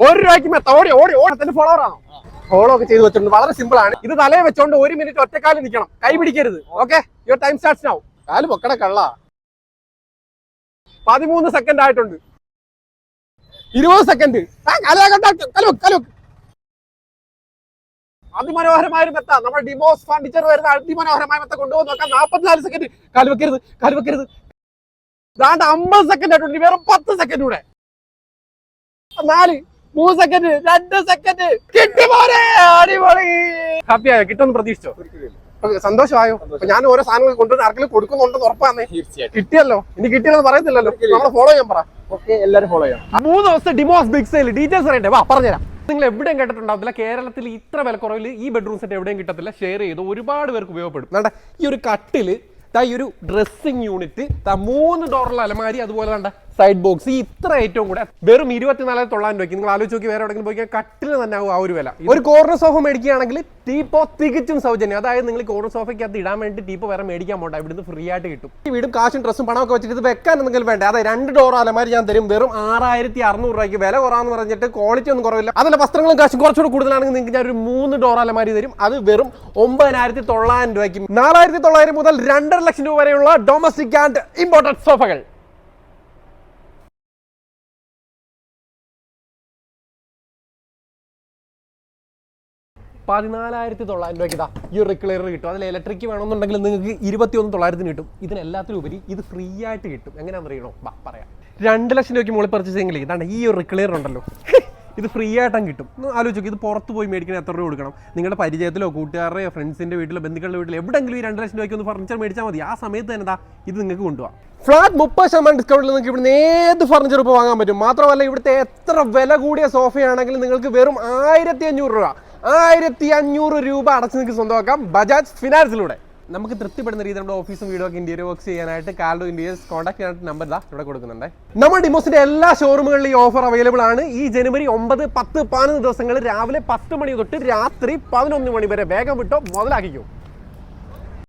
₹1 മെത്ത. ഓടി ഓടി ഓടത്തിന്റെ ഫോളോവർ ആണോ? ഫോളോ ഒക്കെ ചെയ്ത് വെച്ചിട്ടുണ്ട്. വളരെ സിമ്പിൾ ആണ്. ഇത് തലയെ വെച്ചോണ്ട് 1 മിനിറ്റ് ഒറ്റക്കാലം നിൽക്കണം. കൈ പിടിക്കരുത്. Okay, your time starts now. കാല് പൊക്കട കള്ള. 13 സെക്കൻഡ് ആയിട്ടുണ്ട്. 20 സെക്കൻഡ്. അതിമനോഹരമായ മെത്ത. നമ്മുടെ ഡിമോസ് ഫർണിച്ചർ വരുന്ന അതിമനോഹരമായ മെത്ത കൊണ്ടുപോകുന്ന നോക്കാം. 44 സെക്കൻഡ്. കാല് വെക്കരുത്. ദാണ്ട് 50 സെക്കൻഡ് ആയിട്ടുണ്ട്. വെറും 10 സെക്കൻഡ് കൂടെ. 4, 3 സെക്കൻഡ്, 2 സെക്കൻഡ്. കിട്ടി പോലെ. അടിപൊളി. ഹാപ്പിയായോ? കിട്ടുമെന്ന് പ്രതീക്ഷിച്ചോ? സന്തോഷമായോ? ഞാൻ ഓരോ സാധനങ്ങൾ കൊണ്ടുവന്ന് ആർക്കെങ്കിലും കൊടുക്കുന്നുണ്ടെന്ന് ഉറപ്പാന്നേ. കിട്ടിയല്ലോ. ഇനി കിട്ടിയെന്ന് പറയത്തില്ലല്ലോ. നമ്മളെ ഫോളോ ചെയ്യാൻ പറ. ഓക്കെ, എല്ലാവരും ഫോളോ ചെയ്യാം. 3 ദിവസത്തെ ഡിമോസ് ബിഗ് സെയിൽ ഡീറ്റെയിൽസ് അറിയണ്ടേ? വാ പറഞ്ഞുതരാം. നിങ്ങൾ എവിടെയും കേട്ടിട്ടുണ്ടാവില്ല, കേരളത്തിൽ ഇത്ര വിലക്കുറവിൽ ഈ ബെഡ്റൂം സെറ്റ് എവിടെയും കിട്ടത്തില്ല. ഷെയർ ചെയ്ത് ഒരുപാട് പേർക്ക് ഉപയോഗപ്പെടും. വേണ്ട, ഈ ഒരു കട്ടില്, ഈ ഒരു ഡ്രസ്സിംഗ് യൂണിറ്റ്, 3 ഡോറുള്ള അലമാരി, അതുപോലെ വേണ്ട സൈഡ് ബോക്സ്, ഈ ഇത്ര ഏറ്റവും കൂടെ വെറും 24,900 രൂപയ്ക്ക്. നിങ്ങൾ ആലോചിച്ച് നോക്കി, വേറെ എവിടെയെങ്കിലും പോയി കട്ടില് തന്നെ ആവും ആ ഒരു വില. ഒരു കോർണർ സോഫ മേടിക്കുകയാണെങ്കിൽ ടീപ്പോ തികച്ചും സൗജന്യം. അതായത് നിങ്ങൾ കോർണർ സോഫയ്ക്കകത്ത് ഇടാൻ വേണ്ടി ടീപ്പോ വേറെ മേടിക്കാൻ പോകണ്ട, ഇവിടുന്ന് ഫ്രീ ആയിട്ട് കിട്ടും. ഈ വീടും കാശും ഡ്രസ്സും പണമൊക്കെ വെച്ചിട്ട് ഇത് വെക്കാൻ എന്തെങ്കിലും വേണ്ട. അതായത് 2 ഡോർ അലമാരി ഞാൻ തരും വെറും 6,600 രൂപയ്ക്ക്. വില കുറവാന്ന് പറഞ്ഞിട്ട് ക്വാളിറ്റി ഒന്നും കുറവില്ല. അതല്ല, വസ്ത്രങ്ങളും കാശും കുറച്ചുകൂടെ കൂടുതലാണെങ്കിൽ നിങ്ങൾക്ക് ഞാൻ ഒരു 3 ഡോർ അലമാരി തരും. അത് വെറും 9,900 രൂപയ്ക്ക്. 4,900 മുതൽ 2.5 ലക്ഷം രൂപ വരെയുള്ള ഡൊമസ്റ്റിക് ആൻഡ് ഇമ്പോർട്ടഡ് സോഫകൾ. $14,900 രൂപയ്ക്ക് ഇതാ ഈ ഒരു റിക്ലൈനർ കിട്ടും. അതിൽ ഇലക്ട്രിക് വേണമെന്നുണ്ടെങ്കിൽ നിങ്ങൾക്ക് 21,900 കിട്ടും. ഇതിനെല്ലാത്തിനും ഉപരി ഇത് ഫ്രീ ആയിട്ട് കിട്ടും. എങ്ങനെയാണെന്ന് അറിയണോ? പറയാം. 2 ലക്ഷം രൂപയ്ക്ക് മുകളിൽ പർച്ചേസ് ചെയ്യെങ്കിൽ ഇതാണ് ഈ ഒരു റിക്ലൈനർ ഉണ്ടല്ലോ, ഇത് ഫ്രീ ആയിട്ടും കിട്ടും. ആലോചിച്ച് നോക്കി, ഇത് പുറത്ത് പോയി മേടിക്കണം എത്ര രൂപ കൊടുക്കണം? നിങ്ങളുടെ പരിചയത്തിലോ കൂട്ടുകാരുടെയോ ഫ്രണ്ട്സിൻ്റെ വീട്ടിലോ ബന്ധുക്കളുടെ വീട്ടിലോ എവിടെയെങ്കിലും ഈ 2 ലക്ഷം രൂപയ്ക്ക് ഒന്ന് ഫർണിച്ചർ മേടിച്ചാൽ മതി. ആ സമയത്ത് തന്നെ എന്താ ഇത് നിങ്ങൾക്ക് കൊണ്ടുപോകാം. ഫ്ലാറ്റ് 30% ഡിസ്കൗണ്ടിൽ നിങ്ങൾക്ക് ഇവിടുന്ന് ഏത് ഫർണിച്ചർ ഇപ്പോൾ വാങ്ങാൻ പറ്റും. മാത്രമല്ല, ഇവിടുത്തെ എത്ര വില കൂടിയ സോഫയാണെങ്കിലും നിങ്ങൾക്ക് വെറും 1,500 രൂപ 1,500 രൂപ അടച്ച് നിങ്ങൾക്ക് സ്വന്തമാക്കാം ബജാജ് ഫിനാൻസിലൂടെ. നമുക്ക് തൃപ്തിപ്പെടുന്ന രീതിയിൽ നമ്മുടെ ഓഫീസും വീടൊക്കെ ഇന്റീരിയർ വർക്ക്സ് ചെയ്യാനായിട്ട് കാൽഡോ ഇന്റീരിയേഴ്സ് കോൺടാക്ട് ചെയ്യാനായിട്ട് നമ്പർ ഇവിടെ കൊടുക്കുന്നുണ്ട്. നമ്മുടെ ഡിമോസിന്റെ എല്ലാ ഷോറൂമുകളിലും ഈ ഓഫർ അവൈലബിൾ ആണ്. ഈ ജനുവരി 9, 10, 11 ദിവസങ്ങളിൽ രാവിലെ 10 മണി തൊട്ട് രാത്രി 11 മണി വരെ. വേഗം വിട്ടോ, മുതലാക്കിക്കോ.